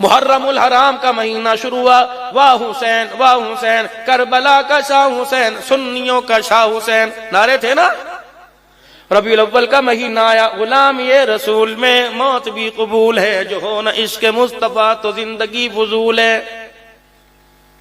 محرم الحرام کا مہینہ شروع ہوا، واہ حسین واہ حسین، کربلا کا شاہ حسین، سنیوں کا شاہ حسین، نعرے تھے نا۔ ربیع الاول کا مہینہ آیا، غلام یہ رسول میں موت بھی قبول ہے، جو ہو نہ عشق مصطفیٰ تو زندگی فضول ہے۔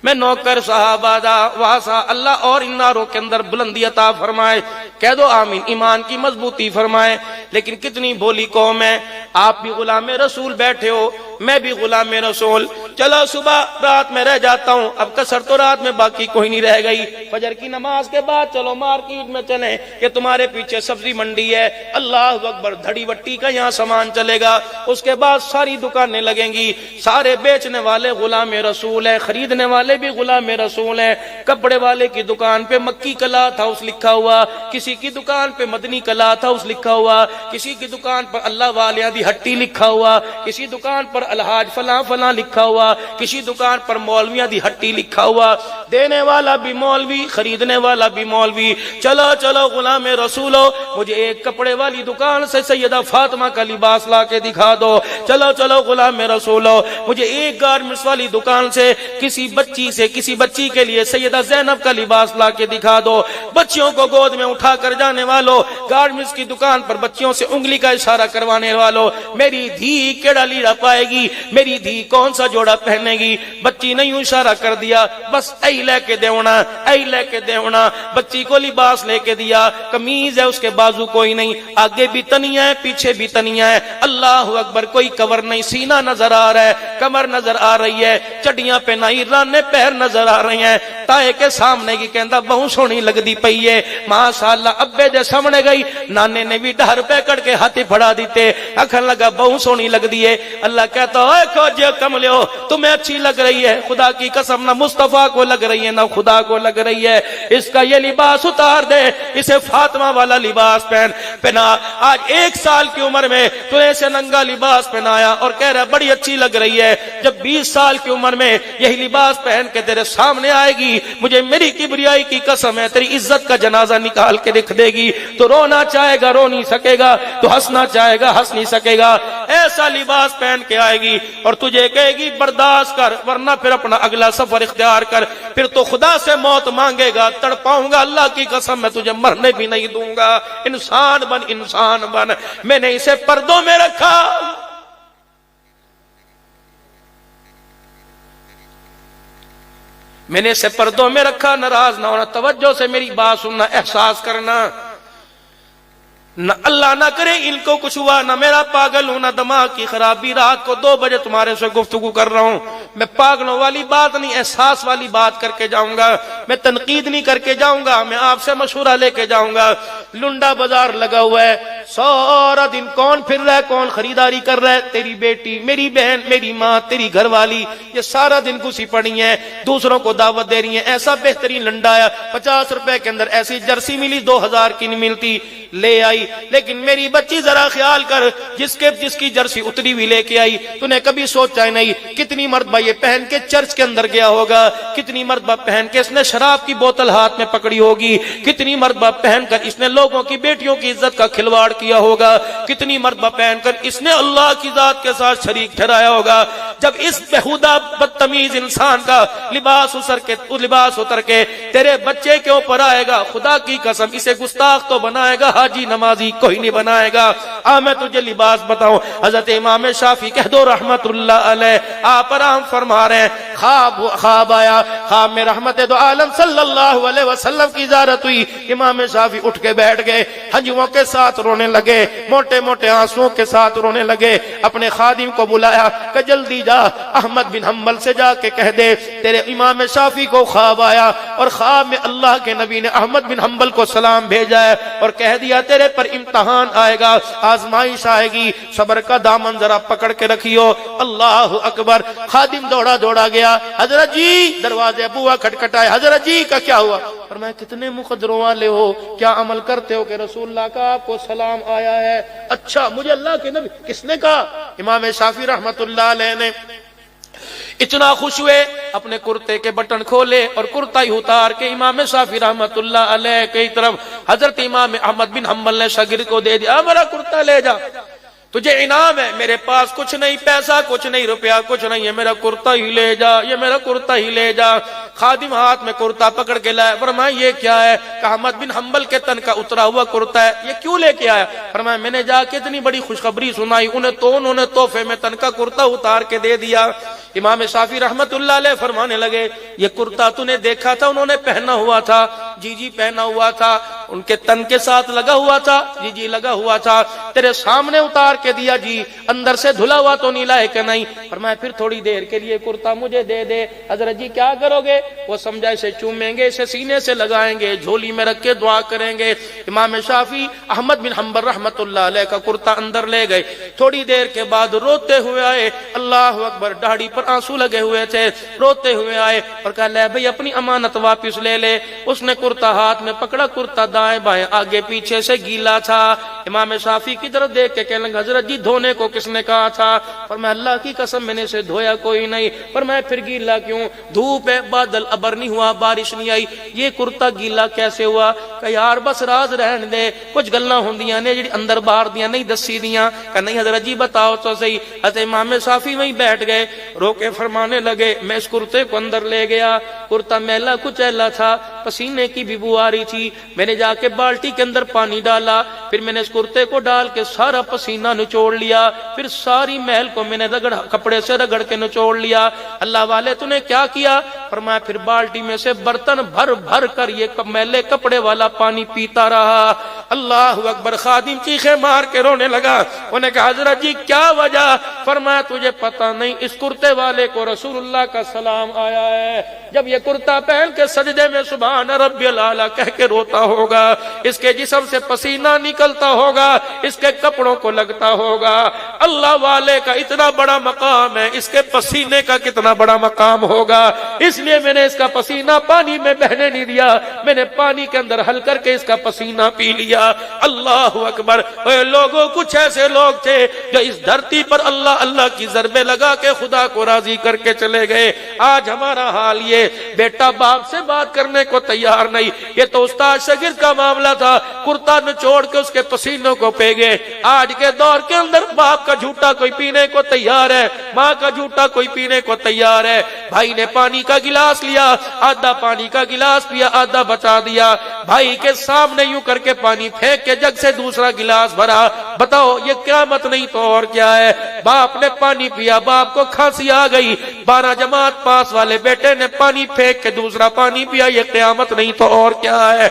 میں نوکر صحابہ دا واسا، اللہ اور ان ناروں کے اندر بلندی عطا فرمائے، کہہ دو آمین، ایمان کی مضبوطی فرمائے۔ لیکن کتنی بھولی قوم ہے، آپ بھی غلام رسول بیٹھے ہو، میں بھی غلام رسول، چلو صبح رات میں رہ جاتا ہوں، اب کسر تو رات میں باقی کوئی نہیں رہ گئی، فجر کی نماز کے بعد چلو مارکیٹ میں چلیں، کہ تمہارے پیچھے سبزی منڈی ہے، اللہ اکبر، دھڑی وٹی کا یہاں سامان چلے گا، اس کے بعد ساری دکانیں لگیں گی، سارے بیچنے والے غلام رسول ہیں، خریدنے والے بھی غلام رسول ہیں۔ کپڑے والے کی دکان پہ مکی کلاتھ ہاؤس لکھا ہوا، کسی کی دکان پہ مدنی کلاتھ ہاؤس لکھا ہوا، کسی کی دکان پر اللہ والیاں دی ہٹی لکھا ہوا، کسی دکان پر الحاج فلاں فلاں لکھا ہوا، کسی دکان پر مولویاں دی ہٹی لکھا ہوا، دینے والا بھی مولوی، خریدنے والا بھی مولوی۔ چلو چلو غلام رسولو، مجھے ایک کپڑے والی دکان سے سیدہ فاطمہ کا لباس لا کے دکھا دو، چلو چلو غلام رسولو، مجھے ایک گارمنٹس والی دکان سے کسی بچی کے لیے سیدہ زینب کا لباس لا کے دکھا دو، بچیوں کو گود میں اٹھا کر جانے والوں، گارمنٹس کی دکان پر بچیوں سے انگلی کا اشارہ کروانے والوں، میری دھی کیڑا لیڑا پائے گی، میری دھی کون سا جوڑا پہنے گی، بچی نے یوں اشارہ کر دیا، بس ائی لے کے دیونا، ائی لے کے دیونا، بچی کو لباس لے کے دیا، قمیض ہے، اس کے بازو کوئی نہیں، آگے بھی تنیا ہے، پیچھے بھی تنیا ہے، اللہ اکبر، کوئی کور نہیں، سینہ نظر آ رہا ہے، کمر نظر آ رہی ہے، چڈیاں پہنائی، رانے پیر نظر آ رہی ہیں، تائے کے سامنے کی کہندا بہو سونی لگ دی پئی ہے، ماشاءاللہ، ابے دے سامنے گئی، نانے نے بھی ڈھر پہ کڑ کے ہاتھی پھڑا دیتے، اکھن لگا بہو سونی لگ دی ہے، اللہ کہتا اے کھوجے کملیو، تمہیں اچھی لگ رہی ہے، خدا کی قسم نہ مصطفیٰ کو لگ رہی ہے نہ خدا کو لگ رہی ہے، اس کا یہ لباس اتار دے، اسے فاطمہ والا لباس پہنا، آج 1 سال کی عمر میں تو ایسے ننگا لباس پہنایا اور کہہ رہا بڑی اچھی لگ رہی ہے، جب 20 سال کی عمر میں یہی لباس پہن کے تیرے سامنے آئے گی، مجھے میری کبریائی کی قسم ہے، تیری عزت کا جنازہ نکال کے رکھ دے گی، تو رونا چاہے گا رو نہیں سکے گا، تو ہنسنا چاہے گا ہنس نہیں سکے گا، ایسا لباس پہن کے آئے گی اور تجھے کہے گی برداشت کر، ورنہ پھر اپنا اگلا سفر اختیار کر، پھر تو خدا سے موت مانگے گا، تڑپاؤں گا، اللہ کی قسم میں تجھے مرنے بھی نہیں دوں گا، انسان بن انسان بن، میں نے اسے پردوں میں رکھا۔ میں نے اسے پردوں میں رکھا، ناراض نہ ہونا، توجہ سے میری بات سننا، احساس کرنا، نہ اللہ نہ کرے ان کو کچھ ہوا، نہ میرا پاگل ہوں، نہ دماغ کی خرابی، رات کو 2 بجے تمہارے سے گفتگو کر رہا ہوں، میں پاگلوں والی بات نہیں، احساس والی بات کر کے جاؤں گا، میں تنقید نہیں کر کے جاؤں گا، میں آپ سے مشورہ لے کے جاؤں گا۔ لنڈا بازار لگا ہوا ہے، سارا دن کون پھر رہا ہے، کون خریداری کر رہا ہے، تیری بیٹی، میری بہن، میری ماں، تیری گھر والی، یہ سارا دن گھسی پڑی ہیں، دوسروں کو دعوت دے رہی ہیں، ایسا بہترین لنڈا ہے، 50 روپے کے اندر ایسی جرسی ملی، 2000 کی نہیں ملتی، لے آئی، لیکن میری بچی ذرا خیال کر، جس کی جرسی اتری ہوئی لے کے آئی، تو نے کبھی سوچا ہی نہیں کتنی مرتبہ یہ پہن کے چرچ کے اندر گیا ہوگا، کتنی مرتبہ پہن کے اس نے شراب کی بوتل ہاتھ میں پکڑی ہوگی، کتنی مرتبہ پہن کر اس نے لوگوں کی بیٹیوں کی عزت کا کھلواڑ کیا ہوگا، کتنی مرتبہ پہن کر اس نے اللہ کی ذات کے ساتھ شریک ٹھہرایا ہوگا۔ جب اس بےہودہ بدتمیز انسان کا لباس اتر کے تیرے بچے کے اوپر آئے گا، خدا کی قسم اسے گستاخ تو بنائے گا، حاجی نمازی کوئی نہیں بنائے گا۔ میں تجھے لباس بتاؤں، حضرت امام شافعی کہہ دو رحمت اللہ علیہ، آپ آرام فرما رہے ہیں، خواب آیا، خواب میں رحمت دو عالم صلی اللہ علیہ وسلم کی زیارت ہوئی، امام شافعی اٹھ کے بیٹھ گئے، ہنجووں کے ساتھ رونے لگے، موٹے موٹے آنسوؤں کے ساتھ رونے لگے، اپنے خادم کو بلایا کہ جلدی جا احمد بن حنبل سے جا کے کہہ دے تیرے امام شافعی کو خواب آیا، اور خواب میں اللہ کے نبی نے احمد بن حنبل کو سلام بھیجا ہے اور کہہ دیا تیرے پر امتحان آئے گا، آزمائش آئے گی، صبر کا دامن ذرا پکڑ کے رکھیو۔ اللہ اکبر، خادم دوڑا دوڑا گیا، حضرت جی، دروازے بوا کھٹکھٹائے، حضرت جی کا کیا ہوا؟ فرمایا کتنے مقدروں والے ہو، کیا عمل کرتے ہو کہ رسول اللہ کا آپ کو سلام آیا ہے؟ اچھا، مجھے اللہ کے نبی کس نے کہا؟ امام شافعی رحمت اللہ علیہ نے اتنا خوش ہوئے، اپنے کرتے کے بٹن کھولے اور کرتا ہی اتار کے امام شافعی رحمت اللہ علیہ کی طرف حضرت امام احمد بن حنبل نے شاگرد کو دے دیا، میرا کرتا لے جا۔ تجھے انعام ہے، میرے پاس کچھ نہیں، پیسہ کچھ نہیں، روپیہ کچھ نہیں ہے، میرا کرتا ہی لے جا، یہ میرا کرتا ہی لے جا۔ خادم ہاتھ میں کرتا پکڑ کے لائے، فرمایا یہ کیا ہے؟ کہ احمد بن حنبل کے تن کا اترا ہوا کرتا ہے، یہ کیوں لے کے آیا؟ فرمایا میں نے جا کے اتنی بڑی خوشخبری سنائی، انہوں نے تحفے میں تن کا کرتا اتار کے دے دیا۔ امام شافعی رحمت اللہ علیہ فرمانے لگے یہ کرتا تو نے دیکھا تھا انہوں نے پہنا ہوا تھا؟ جی پہنا ہوا تھا، ان کے تن کے ساتھ لگا ہوا تھا؟ جی لگا ہوا تھا۔ تیرے سامنے اتار کے دیا؟ جی۔ اندر سے دھلا ہوا تو نہیں لائے کہ نہیں؟ فرمایا پھر تھوڑی دیر کے لیے کرتا مجھے دے دے۔ حضرت جی کیا کرو گے؟ وہ سمجھا اسے چومیں گے، اسے سینے سے لگائیں گے، جھولی میں رکھ کے دعا کریں گے۔ امام شافعی احمد بن حنبل رحمت اللہ علیہ کا کرتا اندر لے گئے، تھوڑی دیر کے بعد روتے ہوئے آئے، اللہ اکبر، داڑھی پر آنسو لگے ہوئے تھے، روتے ہوئے آئے اور کہا لے بھئی اپنی امانت واپس لے لے۔ اس نے کرتا ہاتھ میں پکڑا، کرتا دائیں بائیں آگے پیچھے سے گیلا تھا۔ امام شافعی کی طرف دیکھ کے کہنے لگا حضرت جی دھونے کو کس نے کہا تھا؟ فرمایا اللہ کی قسم میں نے اسے دھویا کوئی نہیں۔ فرمایا پھر گیلا کیوں؟ دھوپ ہے، بادل ابر نہیں ہوا، بارش نہیں آئی، یہ کرتا گیلا کیسے ہوا؟ کہ یار بس راز رہن دے، کچھ گلاں ہوندیاں نے جڑی اندر باہر دیاں نہیں دسی دیاں۔ کہ نہیں حضرت جی بتاؤ تو صحیح۔ حضرت امام شافعی وہیں بیٹھ گئے، رو کے فرمانے لگے میں اس کرتے کو اندر لے گیا، کرتا میلا کچیلا تھا، پسینے کی بھی بو آ رہی تھی، میں نے جا کے بالٹی کے اندر پانی ڈالا، پھر میں نے اس کرتے کو ڈال کے سارا پسینہ نچوڑ لیا، پھر ساری محل کو میں نے کپڑے سے رگڑ کے نچوڑ لیا۔ اللہ والے تو نے کیا کیا؟ فرمایا پھر بالٹی میں سے برتن بھر بھر کر یہ میلے کپڑے والا پانی پیتا رہا۔ اللہ اکبر، خادم چیخے مار کے رونے لگا۔ انہیں کہا حضرت جی کیا وجہ؟ فرمایا تجھے پتہ نہیں، اس کرتے والے کو رسول اللہ کا سلام آیا ہے، جب یہ کرتا پہن کے سجدے میں سبحان ربی الاعلی کہہ کے روتا ہوگا، اس کے جسم سے پسینہ نکلتا ہوگا، اس کے کپڑوں کو لگتا ہوگا۔ اللہ والے کا اتنا بڑا مقام ہے، اس کے پسینے کا کتنا بڑا مقام ہوگا، اس لیے میں نے اس کا پسینہ پانی میں بہنے نہیں دیا، میں نے پانی کے اندر حل کر کے اس کا پسینہ پی لیا۔ اللہ اکبر۔ اے لوگوں، کچھ ایسے لوگ تھے جو اس دھرتی پر اللہ اللہ کی ضربے لگا کے خدا کو راضی کر کے چلے گئے۔ آج ہمارا حال یہ، بیٹا باپ سے بات کرنے کو تیار نہیں، یہ تو استاد شاگرد کا معاملہ تھا، کرتا نچوڑ کے اس کے پسینوں کو پی گئے۔ آج کے دور کے اندر باپ کا جھوٹا کوئی پینے کو تیار ہے، ماں کا جھوٹا کوئی پینے کو تیار ہے۔ بھائی نے پانی کا گلاس لیا، آدھا پانی کا گلاس پیا، آدھا بچا دیا۔ بھائی کے سامنے یوں کر کے پانی پھینک کے جگ سے دوسرا گلاس بھرا۔ بتاؤ یہ قیامت نہیں تو اور کیا ہے؟ باپ نے پانی پیا، باپ کو کھانسی آ گئی، 12 جماعت پاس والے بیٹے نے پانی پھینک کے دوسرا پانی پیا، یہ قیامت نہیں تو اور کیا ہے؟